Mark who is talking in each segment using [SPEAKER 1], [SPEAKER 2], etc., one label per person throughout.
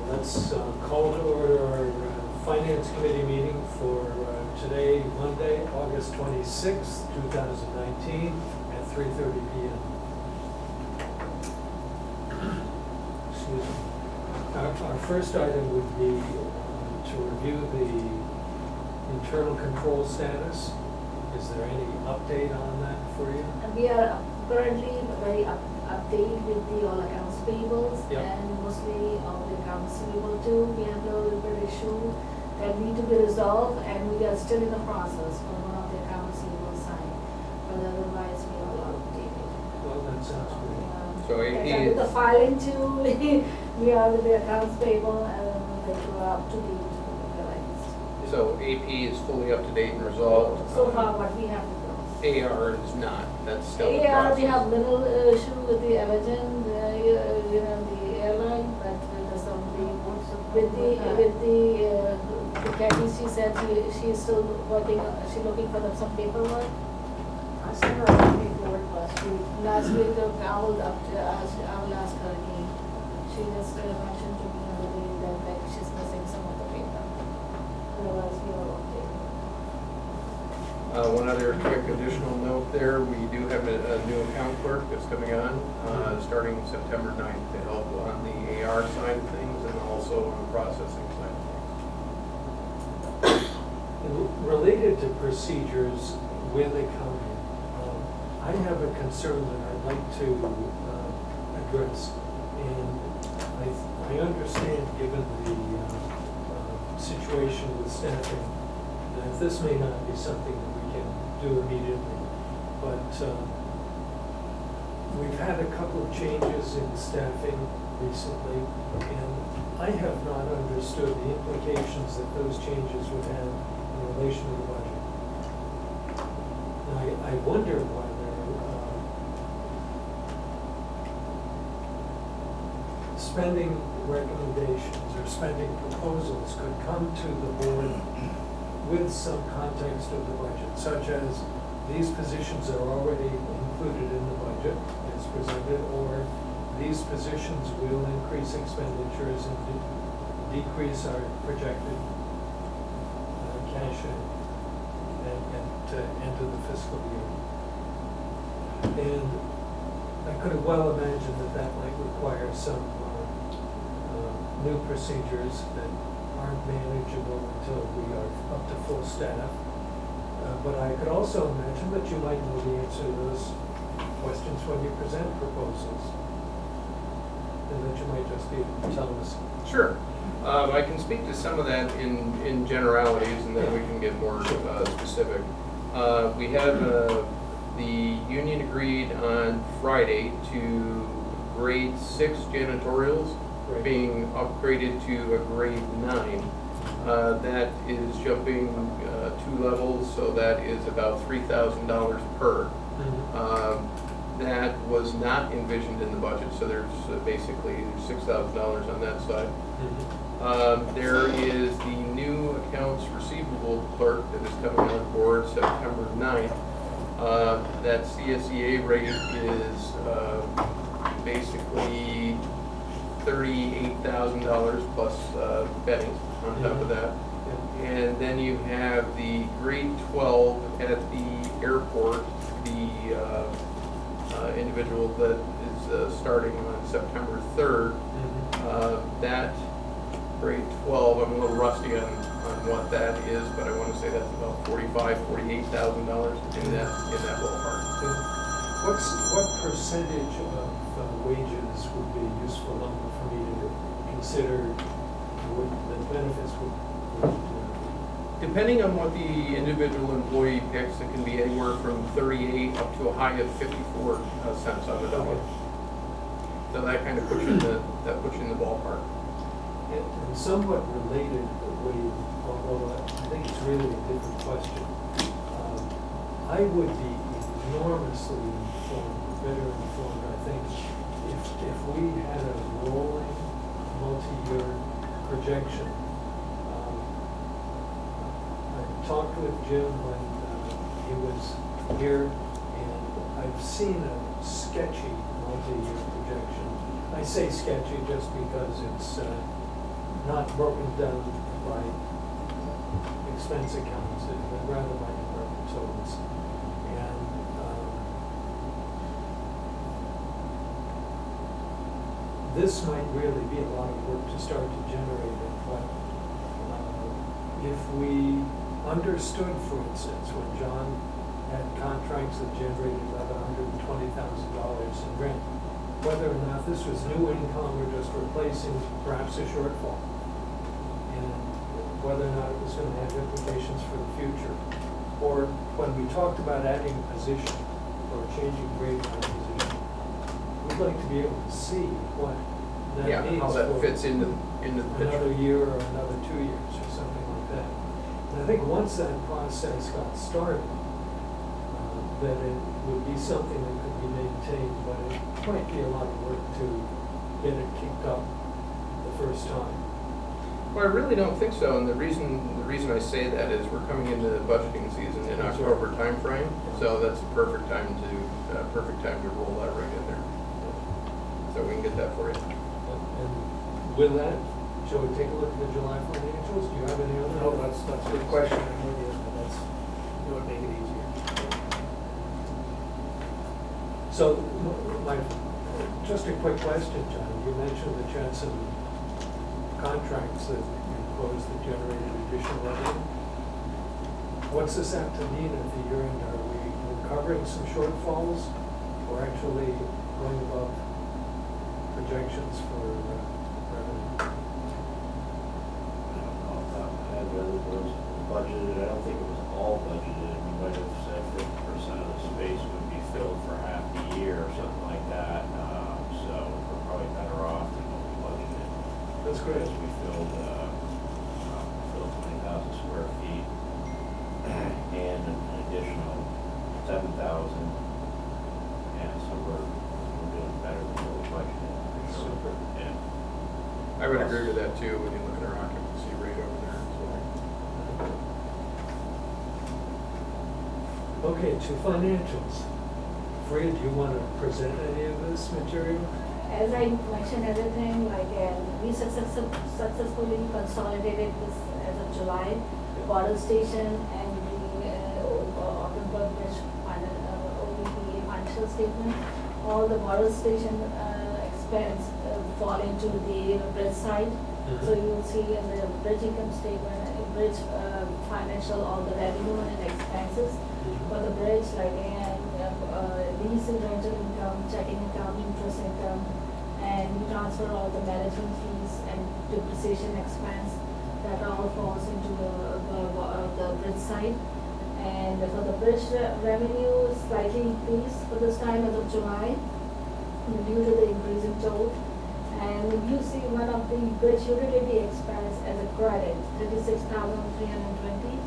[SPEAKER 1] Let's call to order our Finance Committee meeting for today, Monday, August 26th, 2019, at 3:30 p.m. Excuse me. Our first item would be to review the internal control status. Is there any update on that for you?
[SPEAKER 2] We are currently very updated with the all accounts payables.
[SPEAKER 1] Yep.
[SPEAKER 2] And mostly all the accounts receivable too. We have a little bit issue that need to be resolved, and we are still in the process for one of the accounts receivable side. But otherwise, we are all updated.
[SPEAKER 1] Well, that sounds good.
[SPEAKER 3] So AP
[SPEAKER 2] And with the filing too, we are with the accounts payable and they are up to date.
[SPEAKER 3] So AP is fully up to date and resolved.
[SPEAKER 2] So far, what we have to do.
[SPEAKER 3] AR is not. That's still in
[SPEAKER 2] AR, we
[SPEAKER 3] process.
[SPEAKER 2] have little issue with the Avigin, the airline, but there's something with the Kathy, she said she is still working, she looking for some paperwork.
[SPEAKER 4] I sent her a paperwork last week.
[SPEAKER 2] Last week, I will ask her again. She just mentioned to me the other day that she's missing some of the paper. Otherwise, we are okay.
[SPEAKER 3] One other quick additional note there, we do have a new account clerk that's coming on, starting September 9th to help on the AR side of things and also on the processing side of things.
[SPEAKER 1] And related to procedures with accounting, I have a concern that I'd like to address. And I understand, given the situation with staffing, that this may not be something that we can do immediately. But we've had a couple of changes in staffing recently, and I have not understood the implications that those changes would have in relation to the budget. And I wonder whether spending recommendations or spending proposals could come to the board with some context of the budget, such as these positions are already included in the budget as presented, or these positions will increase expenditures and decrease our projected cash at end of the fiscal year. And I could have well imagined that might require some new procedures that aren't manageable until we are up to full staff. But I could also imagine that you might know the answer to those questions when you present proposals. And that you might just be able to tell us.
[SPEAKER 3] Sure. I can speak to some of that in generalities, and then we can get more specific. We have the union agreed on Friday to grade 6 janitorials being upgraded to a grade 9. That is jumping 2 levels, so that is about $3,000 per.
[SPEAKER 1] Mm-hmm.
[SPEAKER 3] That was not envisioned in the budget, so there's basically $6,000 on that side.
[SPEAKER 1] Mm-hmm.
[SPEAKER 3] There is the new accounts receivable clerk that is coming on board September 9th. That CSEA rate is basically $38,000 plus betting on top of that.
[SPEAKER 1] Yeah.
[SPEAKER 3] And then you have the grade 12 at the airport, the individual that is starting on September 3rd.
[SPEAKER 1] Mm-hmm.
[SPEAKER 3] That grade 12, I'm a little rusty on what that is, but I want to say that's about $45,000, $48,000 in that ballpark.
[SPEAKER 1] What percentage of wages would be a useful number for me to consider the benefits would
[SPEAKER 3] Depending on what the individual employee picks, it can be anywhere from 38 up to a high of 54 cents on the dollar. So that kind of puts you in the ballpark.
[SPEAKER 1] And somewhat related, although I think it's really a different question, I would be enormously informed, better informed, I think, if we had a rolling multi-year projection. I talked with Jim when he was here, and I've seen a sketchy multi-year projection. I say sketchy just because it's not broken down by expense accounts, but rather by department totals. And this might really be a lot of work to start to generate it, but if we understood, for instance, when John had contracts that generated about $120,000 in rent, whether or not this was new income or just replacing perhaps a shortfall, and whether or not it was going to have implications for the future. Or when we talked about adding a position or changing grade on a position, we'd like to be able to see what that
[SPEAKER 3] Yeah,
[SPEAKER 1] means
[SPEAKER 3] how that
[SPEAKER 1] for
[SPEAKER 3] fits into the
[SPEAKER 1] another
[SPEAKER 3] picture.
[SPEAKER 1] year or another 2 years or something like that. And I think once that process got started, that it would be something that could be maintained, but it might be a lot of work to get it kicked up the first time.
[SPEAKER 3] Well, I really don't think so, and the reason I say that is we're coming into the budgeting season in
[SPEAKER 1] That's
[SPEAKER 3] October
[SPEAKER 1] right.
[SPEAKER 3] timeframe, so that's a perfect time to roll that right in there. So we can get that for you.
[SPEAKER 1] And with that, shall we take a look at the July financials? Do you have any other?
[SPEAKER 5] No, that's a good question, I'm with you, but it would make it easier.
[SPEAKER 1] So, just a quick question, John. You mentioned that you had some contracts that you closed that generated additional revenue. What's this have to mean at the year end? Are we recovering some shortfalls or actually going above projections for revenue?
[SPEAKER 6] I don't know if that had whether it was budgeted, I don't think it was all budgeted, we might have said 50% of the space would be filled for half the year or something like that, so we're probably better off than what we budgeted.
[SPEAKER 1] That's great.
[SPEAKER 6] Because we filled 20,000 square feet and an additional 7,000, and so we're doing better than what we budgeted.
[SPEAKER 1] Super.
[SPEAKER 6] Yeah.
[SPEAKER 3] I would agree with that too, when you look at our occupancy rate over there as well.
[SPEAKER 1] Okay, to financials. Freya, do you want to present any of this material?
[SPEAKER 2] As I mentioned everything, like, we successfully consolidated this as of July, water station and the Auburn Bridge OBPA financial statement. All the water station expense fall into the bridge side.
[SPEAKER 1] Mhm.
[SPEAKER 2] So you will see in the bridge income statement, bridge financial, all the revenue and expenses. For the bridge, like, lease and rental income, checking account, interest income, and we transfer all the management fees and depreciation expense. That all falls into the bridge side. And for the bridge revenue, slightly increased for this time as of July, due to the increase in toll. And you see one of the bridge utility expense as a credit, 36,320.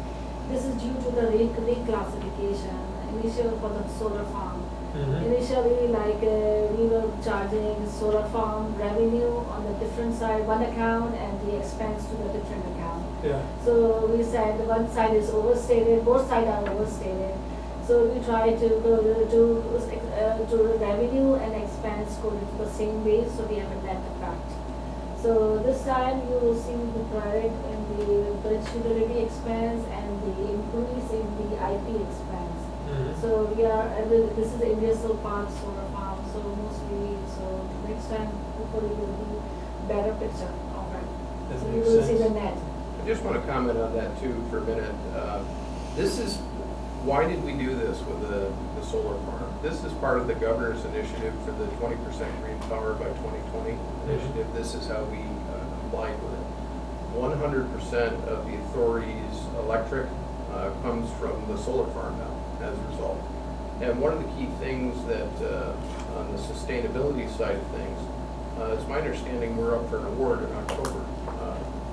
[SPEAKER 2] This is due to the reclassification, initial for the solar farm.
[SPEAKER 1] Mhm.
[SPEAKER 2] Initially, like, we were charging solar farm revenue on the different side, one account, and the expense to the different account.
[SPEAKER 1] Yeah.
[SPEAKER 2] So we said one side is overstated, both sides are overstated. So we try to go to revenue and expense go to the same way, so we have a net effect. So this time you will see the credit in the bridge utility expense and the increase in the IP expense.
[SPEAKER 1] Mhm.
[SPEAKER 2] So we are, this is the Ingersoll Park solar farm, so mostly, so next time hopefully will be better picture of it.
[SPEAKER 1] That
[SPEAKER 2] So you
[SPEAKER 1] makes
[SPEAKER 2] will see
[SPEAKER 1] sense.
[SPEAKER 2] the net.
[SPEAKER 3] I just want to comment on that too for a minute. This is, why did we do this with the solar farm? This is part of the governor's initiative for the 20% green power by 2020 initiative. This is how we complied with it. 100% of the authority's electric comes from the solar farm now as a result. And one of the key things that on the sustainability side of things, it's my understanding we're up for an award in October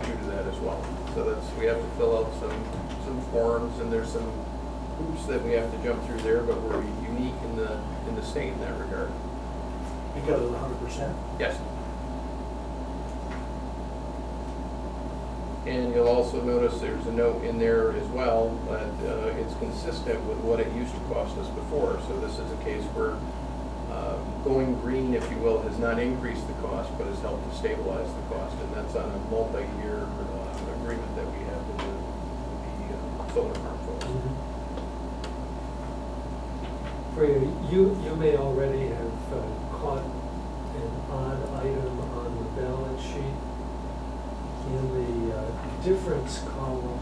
[SPEAKER 3] due to that as well. So we have to fill out some forms, and there's some hoops that we have to jump through there, but we're unique in the state in that regard.
[SPEAKER 5] Because of the 100%?
[SPEAKER 3] Yes. And you'll also notice there's a note in there as well that it's consistent with what it used to cost us before. So this is a case where going green, if you will, has not increased the cost, but has helped to stabilize the cost, and that's on a multi-year agreement that we have with the solar farm folks.
[SPEAKER 1] Freya, you may already have caught an odd item on the balance sheet in the difference column,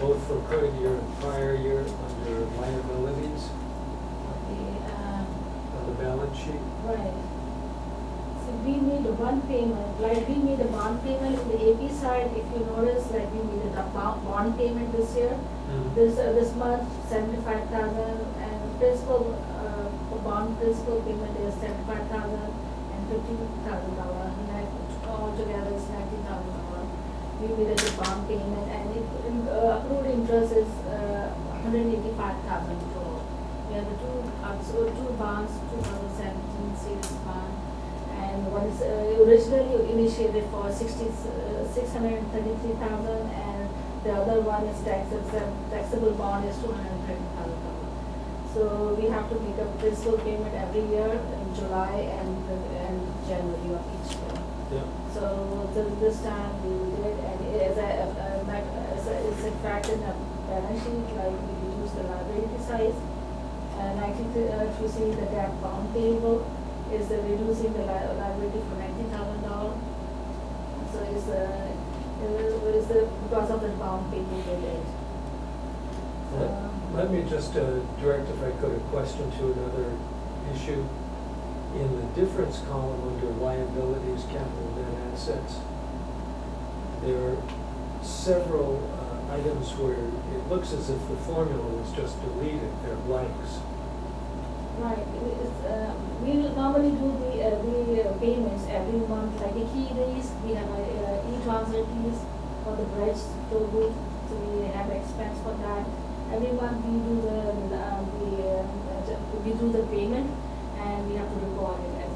[SPEAKER 1] both for current year and prior year, under liabilities on the balance sheet.
[SPEAKER 2] Right. So we made one payment, like we made a bond payment in the AP side, if you notice, like we made a bond payment this year. This month, 75,000, and principal, bond principal payment is 75,000 and $15,000, and altogether is $90,000. We made a bond payment, and accrued interest is $185,000 total. We have the two bonds, 2017 series bond, and one is originally initiated for $633,000, and the other one is taxable bond is $230,000. So we have to make a principal payment every year in July and January of each year.
[SPEAKER 1] Yeah.
[SPEAKER 2] So this time we did, and it's in fact in the balance sheet, like we reduced the liability size. And if you see the gap bond payable is reducing the liability for $90,000. So it's because of the bond payment we did.
[SPEAKER 1] Let me just direct, if I could, a question to another issue. In the difference column under liabilities, capital net assets, there are several items where it looks as if the formula was just deleted, they're blanks.
[SPEAKER 2] Right, we normally do the payments every month, like the key days, we have e-transfer keys for the bridge toll booth, so we have expense for that. Every month we do the payment, and we have to record it as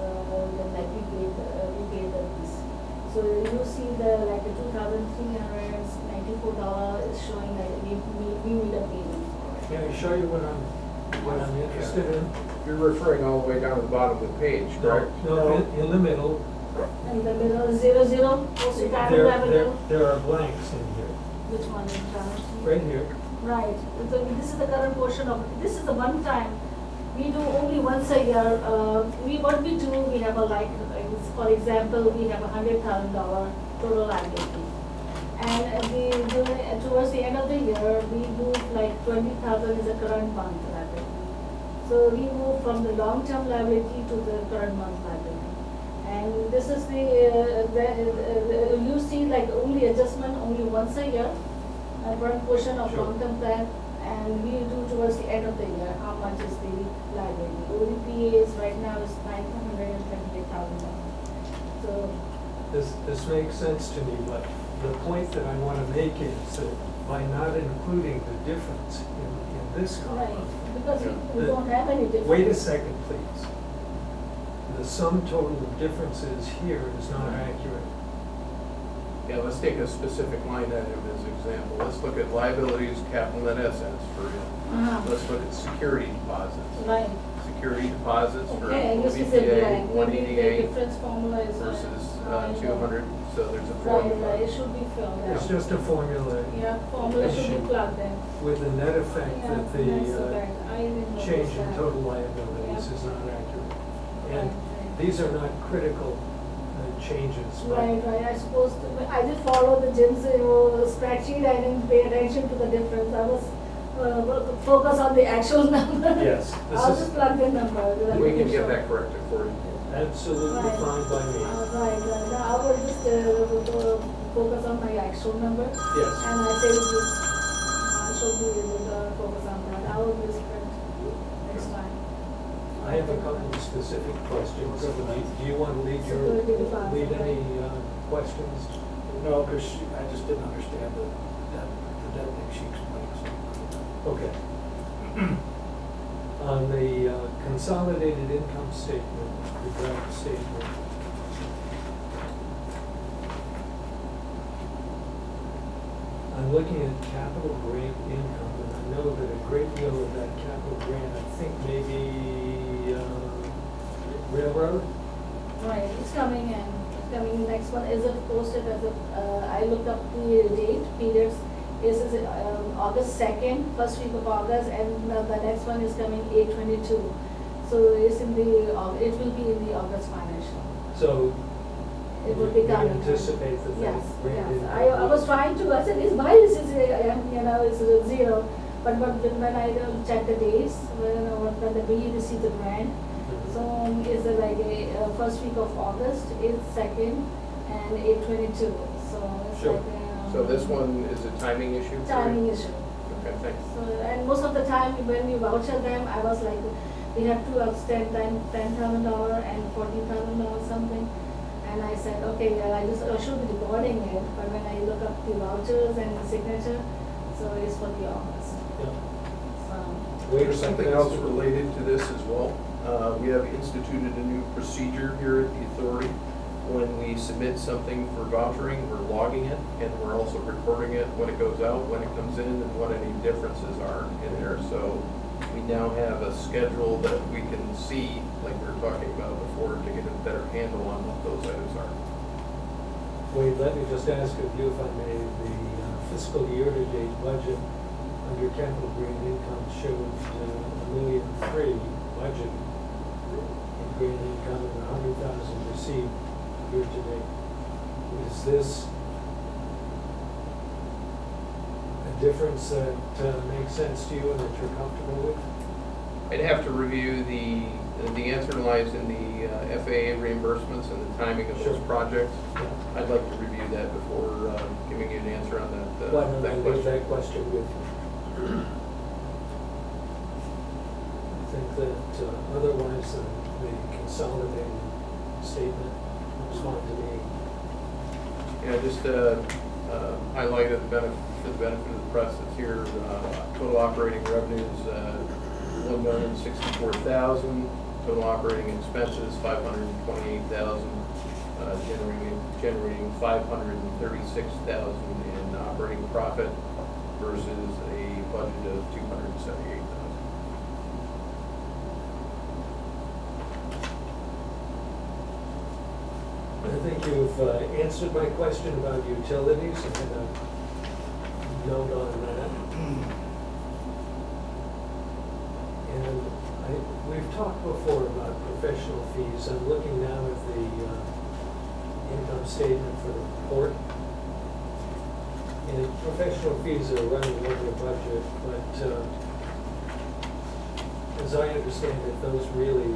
[SPEAKER 2] like we paid the lease. So you see the $2,394 is showing that we made a payment for it.
[SPEAKER 1] Can I show you what I'm interested in?
[SPEAKER 3] You're referring all the way down to the bottom of the page, correct?
[SPEAKER 1] No, in the middle,
[SPEAKER 2] In the middle, 00, post-retirement revenue.
[SPEAKER 1] there are blanks in here,
[SPEAKER 2] Which one is balance sheet?
[SPEAKER 1] right here.
[SPEAKER 2] Right, so this is the current portion of, this is the one time, we do only once a year. What we do, we have for example, we have $100,000 total liability. And towards the end of the year, we do like 20,000 is the current month liability. So we move from the long-term liability to the current month liability. And this is you see like only adjustment only once a year, a current portion of
[SPEAKER 1] Sure.
[SPEAKER 2] long-term plan, and we do towards the end of the year, how much is the liability. OBPA is right now is $928,000. So,
[SPEAKER 1] This makes sense to me, but the point that I want to make is that by not including the difference in this
[SPEAKER 2] right,
[SPEAKER 1] column.
[SPEAKER 2] because we
[SPEAKER 1] The-
[SPEAKER 2] don't have any difference.
[SPEAKER 1] Wait a second, please. The sum total of differences here is not accurate.
[SPEAKER 3] Yeah, let's take a specific line item as an example. Let's look at liabilities, capital net assets for you. Let's look at security deposits.
[SPEAKER 2] Right.
[SPEAKER 3] Security deposits for
[SPEAKER 2] Okay, and this is a
[SPEAKER 3] OBPA
[SPEAKER 2] blank, maybe the
[SPEAKER 3] 188
[SPEAKER 2] difference formula is.
[SPEAKER 3] versus
[SPEAKER 2] right,
[SPEAKER 3] 200, so there's a
[SPEAKER 2] Right,
[SPEAKER 3] formula.
[SPEAKER 2] it should be filled out.
[SPEAKER 1] It's just a formula
[SPEAKER 2] Yeah, formula should
[SPEAKER 1] issue
[SPEAKER 2] be plugged in.
[SPEAKER 1] with the net effect
[SPEAKER 2] Yeah,
[SPEAKER 1] that
[SPEAKER 2] that's
[SPEAKER 1] the
[SPEAKER 2] bad. I didn't notice
[SPEAKER 1] change in
[SPEAKER 2] that.
[SPEAKER 1] total liabilities
[SPEAKER 2] Yeah.
[SPEAKER 1] is not accurate.
[SPEAKER 2] Right,
[SPEAKER 1] And
[SPEAKER 2] right.
[SPEAKER 1] these are not critical changes, but
[SPEAKER 2] Right, I suppose, I just followed the Jim's spreadsheet, I didn't pay attention to the difference, I was focused on the actual number.
[SPEAKER 1] yes,
[SPEAKER 2] I'll
[SPEAKER 1] this
[SPEAKER 2] just
[SPEAKER 1] is
[SPEAKER 2] plug the number.
[SPEAKER 3] We can get that corrected for you.
[SPEAKER 1] absolutely
[SPEAKER 2] Right.
[SPEAKER 1] fine by me.
[SPEAKER 2] Right, now I will just focus on my actual number.
[SPEAKER 1] Yes.
[SPEAKER 2] And I say, I should be able to focus on that, I will just print next time.
[SPEAKER 1] I have a couple of specific questions. Do you want to lead
[SPEAKER 2] Security deposit,
[SPEAKER 1] lead any
[SPEAKER 2] right.
[SPEAKER 1] questions?
[SPEAKER 5] No, because I just didn't understand the debt thing she explained.
[SPEAKER 1] Okay. On the consolidated income statement, the draft statement, I'm looking at capital grant income, and I know that a great deal of that capital grant, I think maybe railroad?
[SPEAKER 2] Right, it's coming and it's coming, next one is it posted as a, I looked up the date, periods, is August 2nd, first week of August, and the next one is coming 8/22. So it's in the, it will be in the August financial.
[SPEAKER 1] So
[SPEAKER 2] It will be
[SPEAKER 1] you
[SPEAKER 2] coming.
[SPEAKER 1] anticipate that they
[SPEAKER 2] Yes,
[SPEAKER 1] bring
[SPEAKER 2] yes,
[SPEAKER 1] in.
[SPEAKER 2] I was trying to, I said, why is it, it's a zero, but when I check the dates, when we receive the grant, so it's like a first week of August, 8/2, and 8/22, so it's
[SPEAKER 1] Sure.
[SPEAKER 2] like.
[SPEAKER 3] So this one is a timing issue? for you?
[SPEAKER 2] Timing issue.
[SPEAKER 3] Okay, thanks.
[SPEAKER 2] So, and most of the time when we voucher them, I was like, we have to extend $10,000 and $40,000 something. And I said, okay, I should be recording it, but when I look up the vouchers and the signature, so it's for the August.
[SPEAKER 1] Yeah.
[SPEAKER 2] So,
[SPEAKER 1] Wait,
[SPEAKER 3] There's something else related to this as well. We have instituted a new procedure here at the authority. When we submit something for vouchering, we're logging it, and we're also recording it when it goes out, when it comes in, and what any differences are in there. So we now have a schedule that we can see, like we were talking about before, to get a better handle on what those items are.
[SPEAKER 1] Wade, let me just ask of you if I may, the fiscal year-to-date budget under capital green income showed $1,000,003 budget in green income and 100,000 received year-to-date. Is this a difference that makes sense to you and that you're comfortable with?
[SPEAKER 3] I'd have to review the answer lies in the FAA reimbursements and the timing of those
[SPEAKER 1] Sure.
[SPEAKER 3] projects.
[SPEAKER 1] Yeah.
[SPEAKER 3] I'd like to review that before giving you an answer on that,
[SPEAKER 1] Why don't I
[SPEAKER 3] that
[SPEAKER 1] leave
[SPEAKER 3] question.
[SPEAKER 1] that question with you? I think that otherwise the consolidated statement looks fine to me.
[SPEAKER 3] Yeah, just highlighted for the benefit of the press that's here, total operating revenues, $1,064,000, total operating expenses, $528,000, generating $536,000 in operating profit versus a budget of $278,000.
[SPEAKER 1] I think you've answered my question about utilities. I had a note on that. And we've talked before about professional fees. I'm looking now at the income statement for the port. And professional fees are running over budget, but as I understand it, those really,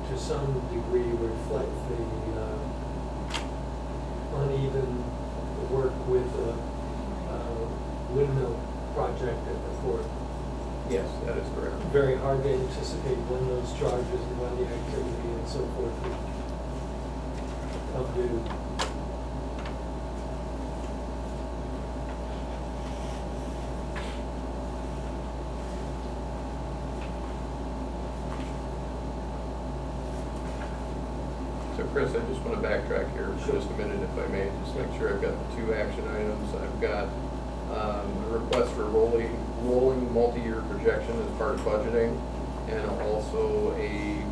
[SPEAKER 1] to some degree, reflect the uneven work with the windmill project at the port.
[SPEAKER 3] Yes, that is correct.
[SPEAKER 1] Very hard to anticipate when those charges and when the activity and so forth would come due.
[SPEAKER 3] So Chris, I just want to backtrack here for just a minute if I may, just make sure I've got the two action items. I've got a request for rolling multi-year projection as part of budgeting, and also a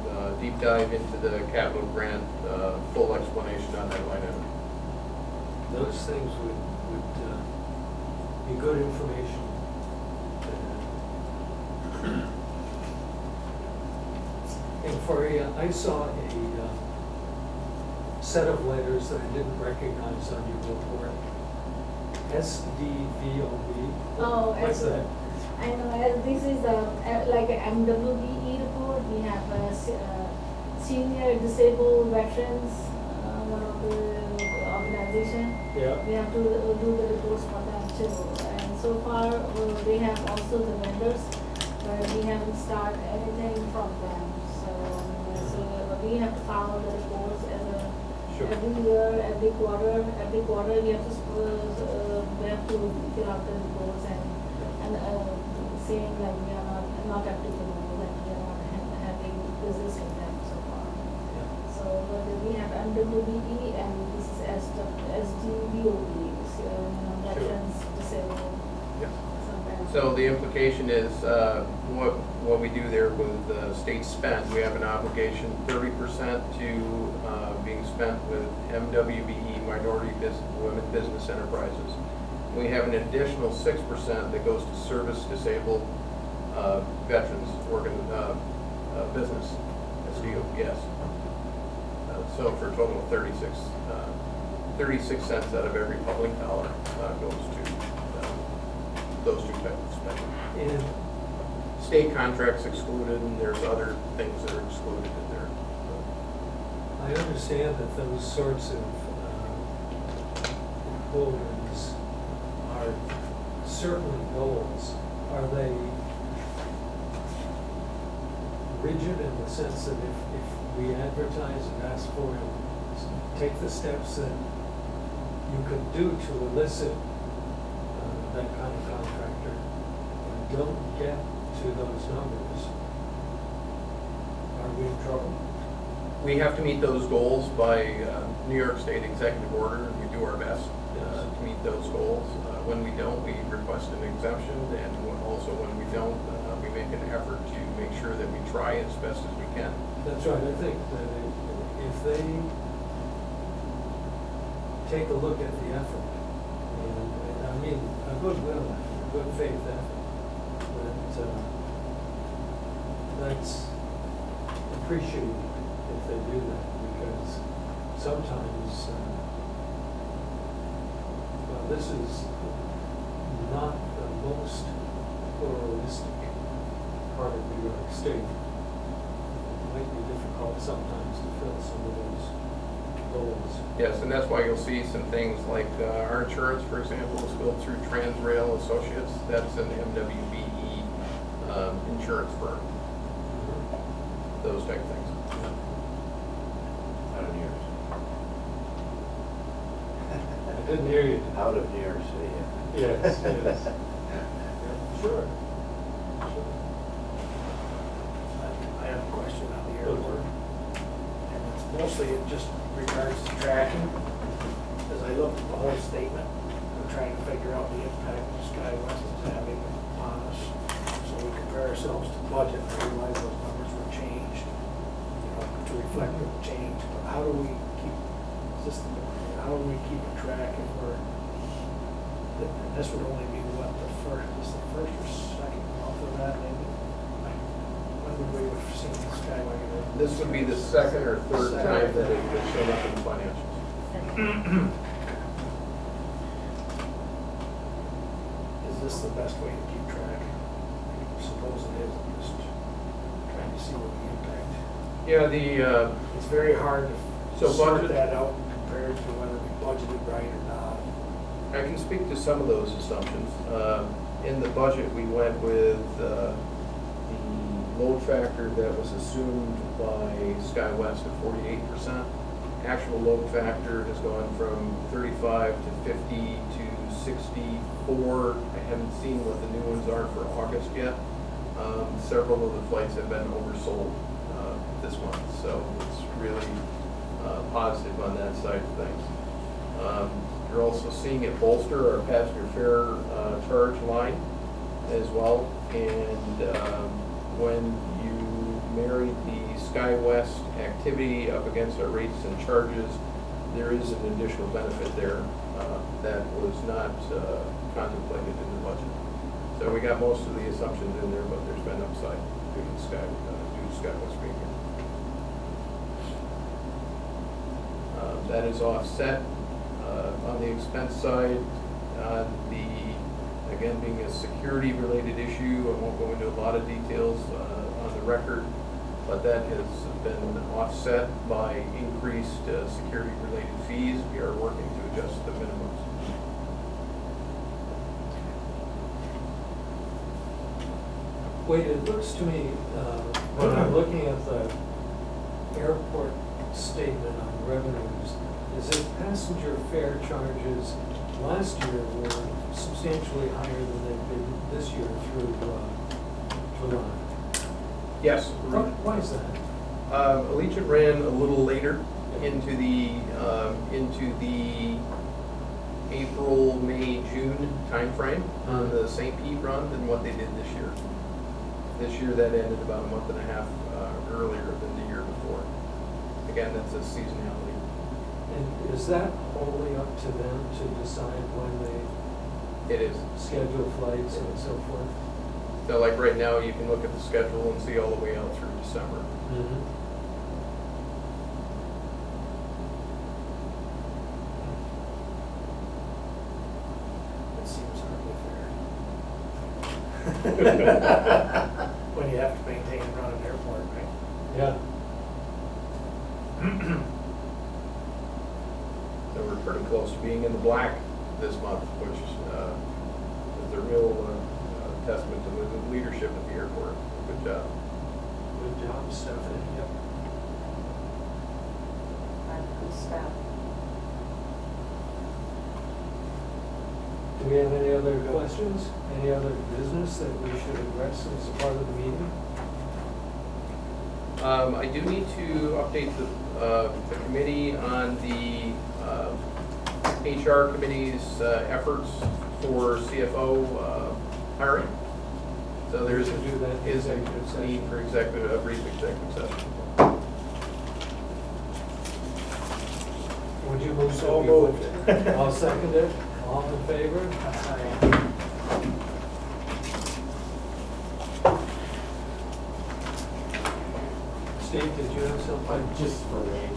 [SPEAKER 3] deep dive into the capital grant, full explanation on that line item.
[SPEAKER 1] Those things would be good information. And for I saw a set of letters that I didn't recognize on your report. SDVOB.
[SPEAKER 2] Oh,
[SPEAKER 1] What's that?
[SPEAKER 2] excellent. I know, this is like a MWBE report. We have senior disabled veterans, one of the organization.
[SPEAKER 1] Yeah.
[SPEAKER 2] We have to do the reports for them too. And so far, they have also the vendors, but we haven't started anything from them. So we have to follow the reports as a
[SPEAKER 1] Sure.
[SPEAKER 2] every year, every quarter, we have to fill out the reports and saying that we are not applicable, that we are not having business with them so far.
[SPEAKER 1] Yeah.
[SPEAKER 2] So we have MWBE and this is SDVOB, Veterans Disabled.
[SPEAKER 3] Yeah.
[SPEAKER 2] Sometimes.
[SPEAKER 3] So the implication is, what what we do there with state spend, we have an obligation 30% to being spent with MWBE, Minority Women Business Enterprises. We have an additional 6% that goes to service disabled veterans business, SDOPS. So for a total of 36 cents out of every public dollar goes to those two types of spending.
[SPEAKER 1] And
[SPEAKER 3] State contracts excluded, and there's other things that are excluded in there.
[SPEAKER 1] I understand that those sorts of goals are certainly goals. Are they rigid in the sense that if we advertise and ask for it, take the steps that you could do to elicit that kind of contractor, and don't get to those numbers, are we in trouble?
[SPEAKER 3] We have to meet those goals by New York State executive order, and we do our best to meet those goals. When we don't, we request an exemption, and also when we don't, we make an effort to make sure that we try as best as we can.
[SPEAKER 1] That's right. I think that if they take a look at the effort, and I mean, a goodwill, a good faith effort, that's appreciated if they do that, because sometimes, well, this is not the most pluralistic part of New York State. It might be difficult sometimes to fill some of those goals.
[SPEAKER 3] Yes, and that's why you'll see some things like our insurance, for example, is billed through Transrail Associates. That's an MWBE insurance firm. Those type of things.
[SPEAKER 6] Out of New York.
[SPEAKER 1] I didn't hear you.
[SPEAKER 6] Out of New York City, yeah.
[SPEAKER 1] Yes, yes. Sure.
[SPEAKER 5] I have a question on the airport, and it's mostly in just regards to tracking. As I look at the whole statement, I'm trying to figure out the impact that SkyWest is having on us. So we compare ourselves to budget, and I realize those numbers were changed, to reflect the change. But how do we keep, how do we keep a track if we're, and this would only be what, the first or second month of that, maybe? When would we have seen Skyway?
[SPEAKER 3] This would be the second or third time that it would show up in the financials.
[SPEAKER 5] Is this the best way to keep track? I suppose it is. I'm just trying to see what the impact.
[SPEAKER 3] Yeah,
[SPEAKER 5] It's very hard
[SPEAKER 3] So
[SPEAKER 5] to sort
[SPEAKER 3] budget-
[SPEAKER 5] that out compared to whether we budgeted right or not.
[SPEAKER 3] I can speak to some of those assumptions. In the budget, we went with the load factor that was assumed by SkyWest at 48%. Actual load factor has gone from 35 to 50 to 64. I haven't seen what the new ones are for August yet. Several of the flights have been oversold this month, so it's really positive on that side of things. You're also seeing it bolster our passenger fare charge line as well. And when you marry the SkyWest activity up against our rates and charges, there is an additional benefit there that was not contemplated in the budget. So we got most of the assumptions in there, but there's been upside due to SkyWest being here. That is offset on the expense side. Again, being a security-related issue, I won't go into a lot of details on the record, but that has been offset by increased security-related fees. We are working to adjust the minimums.
[SPEAKER 1] Wait, it looks to me, when I'm looking at the airport statement on revenues, is that passenger fare charges last year were substantially higher than they've been this year through July.
[SPEAKER 3] Yes.
[SPEAKER 1] Why is that?
[SPEAKER 3] Allegiant ran a little later into the April, May, June timeframe on the St. Pete run than what they did this year. This year that ended about a month and a half earlier than the year before. Again, that's a seasonality.
[SPEAKER 1] And is that wholly up to them to decide when they
[SPEAKER 3] It is.
[SPEAKER 1] schedule flights and so forth?
[SPEAKER 3] So like right now, you can look at the schedule and see all the way out through December.
[SPEAKER 5] It seems hardly fair. When you have to maintain and run an airport, right?
[SPEAKER 1] Yeah.
[SPEAKER 3] So we're pretty close to being in the black this month, which is a real testament to the leadership at the airport. Good job.
[SPEAKER 1] Good job, Stephanie. Yep.
[SPEAKER 4] I'm staff.
[SPEAKER 1] Do we have any other questions? Any other business that we should address as part of the meeting?
[SPEAKER 3] I do need to update the committee on the HR committee's efforts for CFO hiring. So there's
[SPEAKER 1] We should do that in
[SPEAKER 3] is a
[SPEAKER 1] executive session.
[SPEAKER 3] need for a brief executive session.
[SPEAKER 1] Would you move?
[SPEAKER 5] So
[SPEAKER 1] we
[SPEAKER 5] moved.
[SPEAKER 1] put- I'll second it. All in favor? Steve, did you have something?
[SPEAKER 7] Just for me,